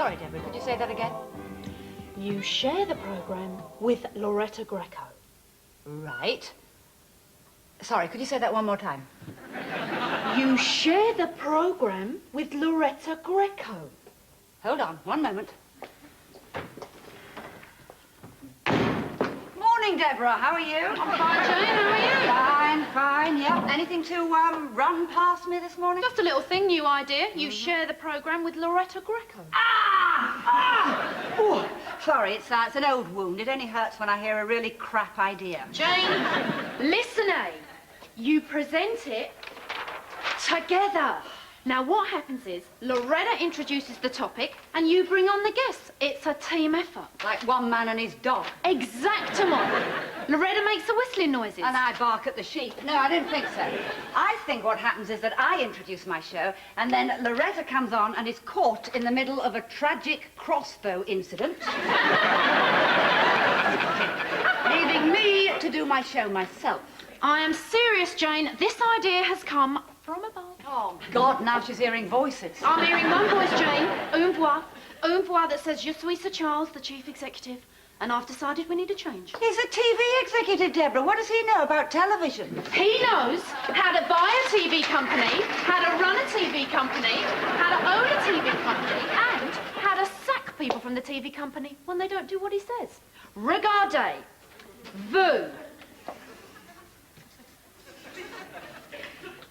Sorry, Deborah, could you say that again? You share the programme with Loretta Greco. Right. Sorry, could you say that one more time? You share the programme with Loretta Greco. Hold on, one moment. Morning, Deborah. How are you? I'm fine, Jane. How are you? Fine, yep. Anything to run past me this morning? Just a little thing, new idea. You share the programme with Loretta Greco. Oh, sorry, it's an old wound. It only hurts when I hear a really crap idea. Jane, listen, eh? You present it together. Now, what happens is, Loretta introduces the topic, and you bring on the guests. It's a team effort. Like one man and his dog. Exactement. Loretta makes the whistling noises. And I bark at the sheep. No, I don't think so. I think what happens is that I introduce my show, and then Loretta comes on and is caught in the middle of a tragic crossbow incident, leaving me to do my show myself. I am serious, Jane. This idea has come from above. Oh, God, now she's hearing voices. I'm hearing one voice, Jane. Une voix, that says, Je suis Sir Charles, the chief executive. And I've decided we need a change. He's a TV executive, Deborah. What does he know about television? He knows how to buy a TV company, how to run a TV company, how to own a TV company, and how to sack people from the TV company when they don't do what he says. Regardez-vous.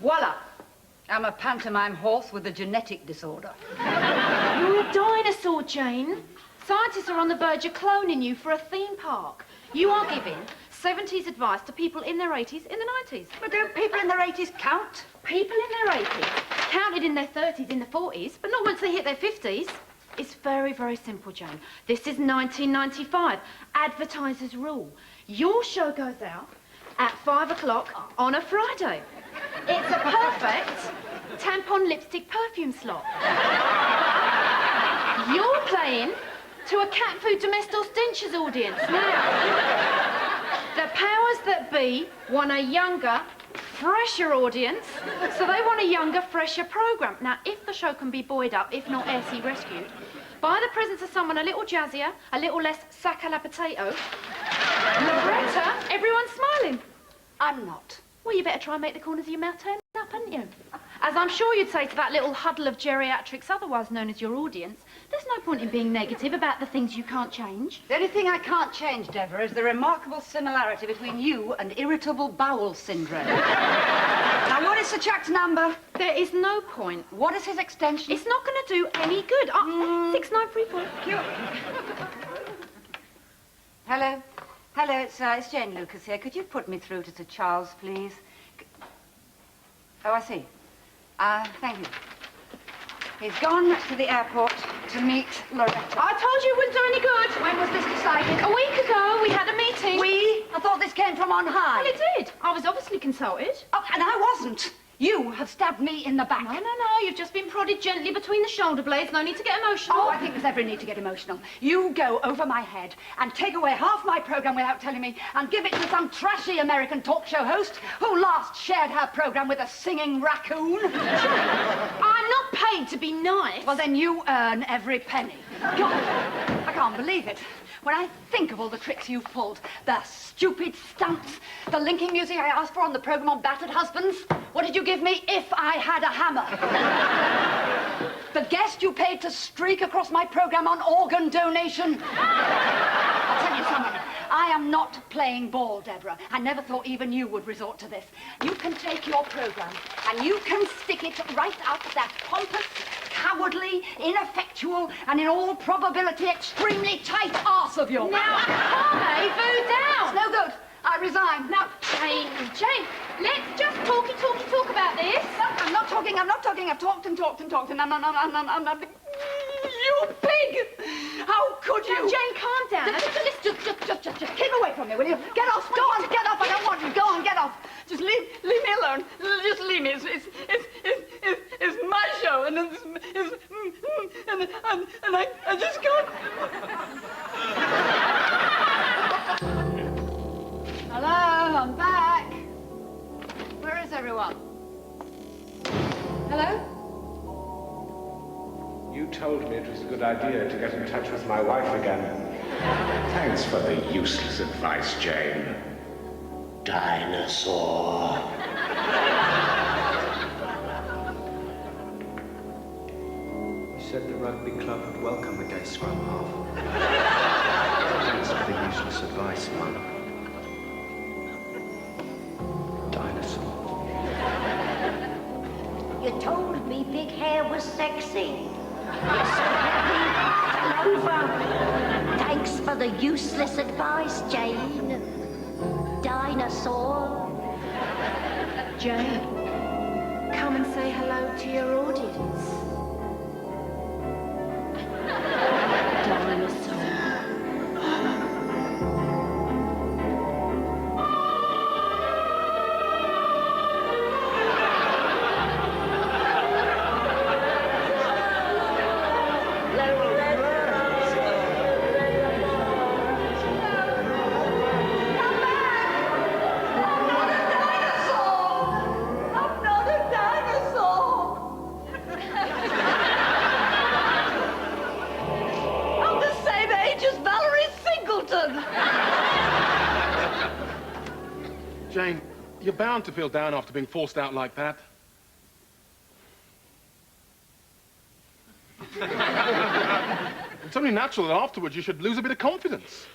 Voila. I'm a pantomime horse with a genetic disorder. You're a dinosaur, Jane. Scientists are on the verge of cloning you for a theme park. You are giving 70s advice to people in their 80s in the 90s. But don't people in their 80s count? People in their 80s counted in their 30s, in the 40s, but not once they hit their 50s. It's very, very simple, Jane. This is 1995. Advertisers rule. Your show goes out at 5 o'clock on a Friday. It's a perfect tampon lipstick perfume slot. You're playing to a cat food domestos dentures audience. Now, the powers that be want a younger, fresher audience, so they want a younger, fresher programme. Now, if the show can be buoyed up, if not air-sea rescued, by the presence of someone a little jazzier, a little less Sacha la potato, Loretta, everyone's smiling. I'm not. Well, you better try and make the corners of your mouth turn up, hadn't you? As I'm sure you'd say to that little huddle of geriatrics, otherwise known as your audience, there's no point in being negative about the things you can't change. The only thing I can't change, Deborah, is the remarkable similarity between you and irritable bowel syndrome. Now, what is Sir Chuck's number? There is no point. What is his extension? It's not going to do any good. 6934. Hello? Hello, it's Jane Lucas here. Could you put me through to Sir Charles, please? Oh, I see. Thank you. He's gone to the airport to meet Loretta. I told you it wouldn't do any good. When was this decided? A week ago, we had a meeting. We? I thought this came from on high. Well, it did. I was obviously consulted. Oh, and I wasn't. You have stabbed me in the back. No. You've just been prodded gently between the shoulder blades. No need to get emotional. Oh, I think there's every need to get emotional. You go over my head and take away half my programme without telling me and give it to some trashy American talk show host who last shared her programme with a singing raccoon. I'm not paid to be nice. Well, then you earn every penny. God, I can't believe it. When I think of all the tricks you've pulled, the stupid stunts, the linking music I asked for on the programme on battered husbands, what did you give me if I had a hammer? The guest you paid to streak across my programme on organ donation. I'll tell you something. I am not playing ball, Deborah. I never thought even you would resort to this. You can take your programme and you can stick it right up that pompous, cowardly, ineffectual, and in all probability extremely tight arse of yours. Now, calm, boo down. It's no good. I resign. Now, Jane, let's just talk about this. No, I'm not talking. I've talked and talked, and I'm not... You pig! How could you? Now, Jane, calm down. Just keep away from me, will you? Get off. Go on, get off. I don't want you. Go on, get off. Just leave me alone. Just leave me. It's my show, and I just can't. Hello, I'm back. Where is everyone? Hello? You told me it was a good idea to get in touch with my wife again. Thanks for the useless advice, Jane. Dinosaur. You said the rugby club would welcome a gay scrum half. Thanks for the useless advice, Mum. Dinosaur. You told me big hair was sexy. You're so happy. Over. Thanks for the useless advice, Jane. Dinosaur. Jane, come and say hello to your audience. Dinosaur. Jane, you're bound to feel down after being forced out like that. It's only natural that afterwards you should lose a bit of confidence.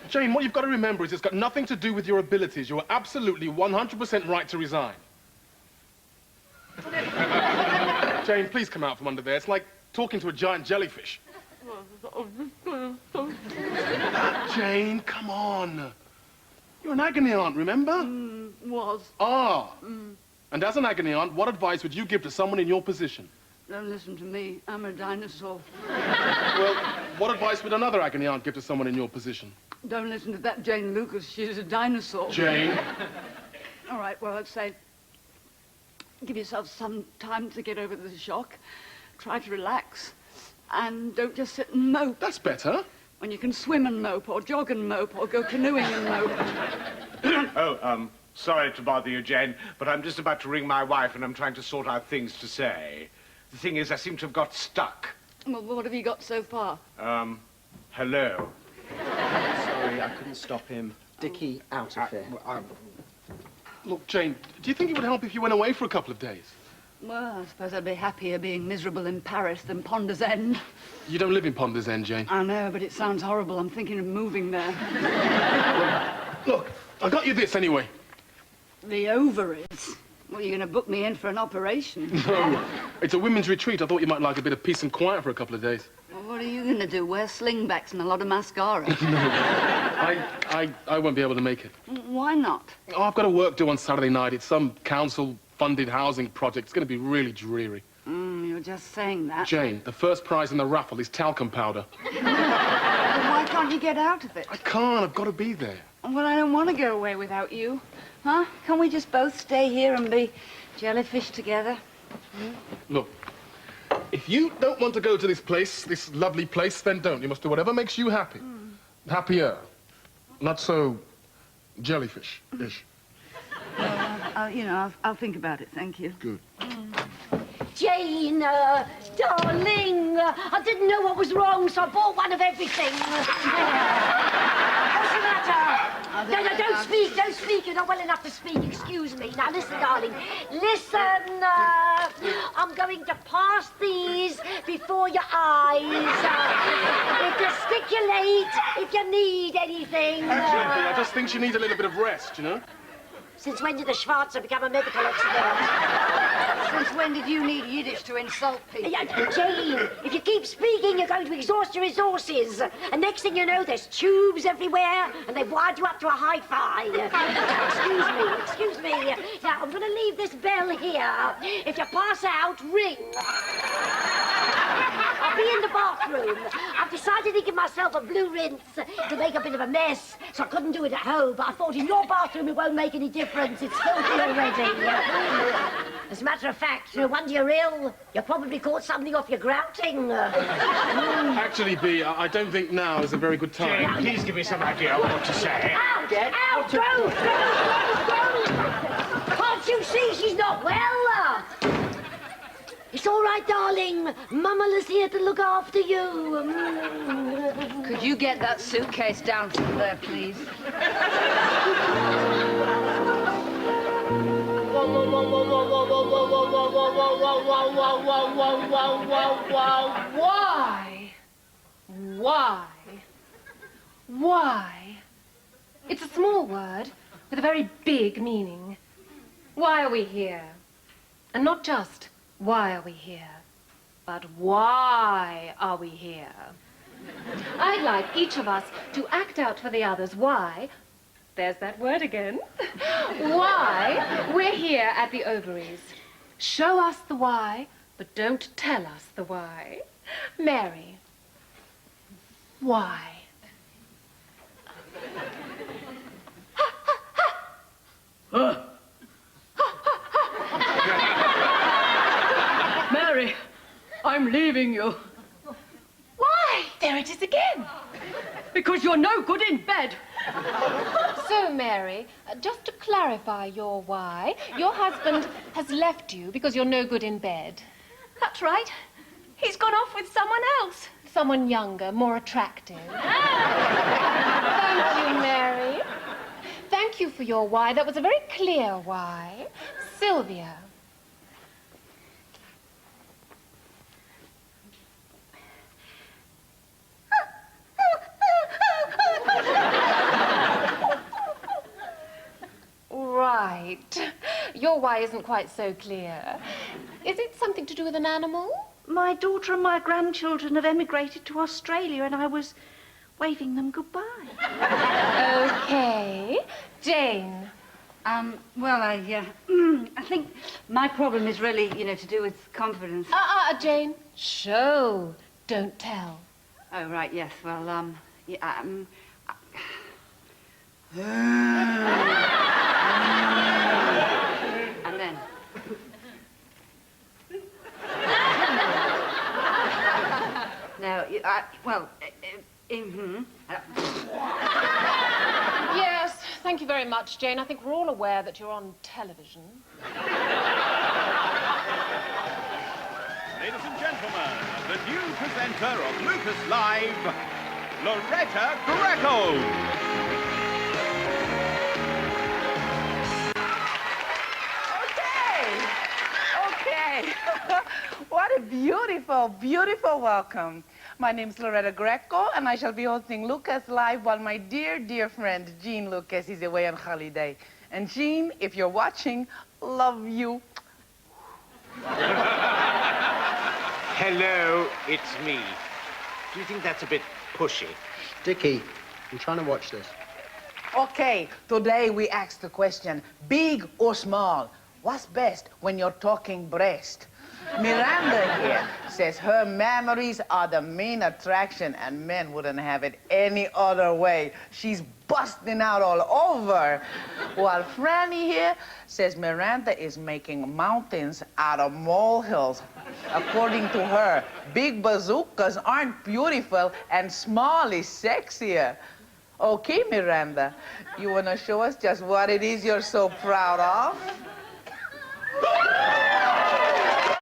Jane, what you've got to remember is it's got nothing to do with your abilities. You are absolutely 100% right to resign. Jane, please come out from under there. It's like talking to a giant jellyfish. Jane, come on. You're an agony aunt, remember? Was. Ah. And as an agony aunt, what advice would you give to someone in your position? Don't listen to me. I'm a dinosaur. Well, what advice would another agony aunt give to someone in your position? Don't listen to that Jane Lucas. She's a dinosaur. Jane? All right, well, I'd say give yourself some time to get over the shock. Try to relax. And don't just sit and mope. That's better. When you can swim and mope, or jog and mope, or go canoeing and mope. Oh, sorry to bother you, Jane, but I'm just about to ring my wife and I'm trying to sort out things to say. The thing is, I seem to have got stuck. Well, what have you got so far? Hello. Sorry, I couldn't stop him. Dickie, out of here. Look, Jane, do you think it would help if you went away for a couple of days? Well, I suppose I'd be happier being miserable in Paris than Ponder's End. You don't live in Ponder's End, Jane. I know, but it sounds horrible. I'm thinking of moving there. Look, I got you this anyway. The ovaries? Well, you're going to book me in for an operation. No, it's a women's retreat. I thought you might like a bit of peace and quiet for a couple of days. Well, what are you going to do? Wear slingbacks and a lot of mascara? I won't be able to make it. Why not? Oh, I've got a work due on Saturday night. It's some council-funded housing project. It's going to be really dreary. You're just saying that. Jane, the first prize in the raffle is talcum powder. Well, why can't you get out of it? I can't. I've got to be there. Well, I don't want to go away without you. Huh? Can't we just both stay here and be jellyfish together? Look, if you don't want to go to this place, this lovely place, then don't. You must do whatever makes you happy. Happier. Not so jellyfish-ish. I'll think about it. Thank you. Good. Jane, darling, I didn't know what was wrong, so I bought one of everything. What's the matter? No, don't speak. You're not well enough to speak. Excuse me. Now, listen, darling. Listen, I'm going to pass these before your eyes. Gesticulate if you need anything. Actually, I just think she needs a little bit of rest, you know? Since when did a Schwarzer become a medical expert? Since when did you need Yiddish to insult people? Jane, if you keep speaking, you're going to exhaust your resources. And next thing you know, there's tubes everywhere, and they've wired you up to a hi-fi. Excuse me. Now, I'm going to leave this bell here. If you pass out, ring. I'll be in the bathroom. I've decided to give myself a blue rinse to make a bit of a mess, so I couldn't do it at home, but I thought in your bathroom it won't make any difference. It's filthy already. As a matter of fact, no wonder you're ill. You probably caught something off your grouting. Actually, Bea, I don't think now is a very good time. Jane, please give me some idea of what to say. Out! Out! Go! Can't you see she's not well? It's all right, darling. Mama's here to look after you. Could you get that suitcase down from there, please? Why? It's a small word with a very big meaning. Why are we here? And not just why are we here, but why are we here? I'd like each of us to act out for the others why, there's that word again, why we're here at the Ovaries. Show us the why, but don't tell us the why. Mary, why? Mary, I'm leaving you. Why? There it is again. Because you're no good in bed. So, Mary, just to clarify your why, your husband has left you because you're no good in bed. That's right. He's gone off with someone else. Someone younger, more attractive. Thank you, Mary. Thank you for your why. That was a very clear why. Sylvia. Right. Your why isn't quite so clear. Is it something to do with an animal? My daughter and my grandchildren have emigrated to Australia and I was waving them goodbye. Okay. Jane. Well, I think my problem is really, to do with confidence. Jane. Show, don't tell. Oh, right, yes. Well, yeah, and then. No, Yes, thank you very much, Jane. I think we're all aware that you're on television. Ladies and gentlemen, the new presenter of Lucas Live, Loretta Greco. Okay. What a beautiful, beautiful welcome. My name's Loretta Greco, and I shall be hosting Lucas Live while my dear, dear friend Jean Lucas is away on holiday. And Jean, if you're watching, love you. Hello, it's me. Do you think that's a bit pushy? Dickie, I'm trying to watch this. Okay, today we ask the question, big or small? What's best when you're talking breast? Miranda here says her memories are the main attraction and men wouldn't have it any other way. She's busting out all over. While Franny here says Miranda is making mountains out of molehills. According to her, big bazookas aren't beautiful and small is sexier. Okay, Miranda, you want to show us just what it is you're so proud of?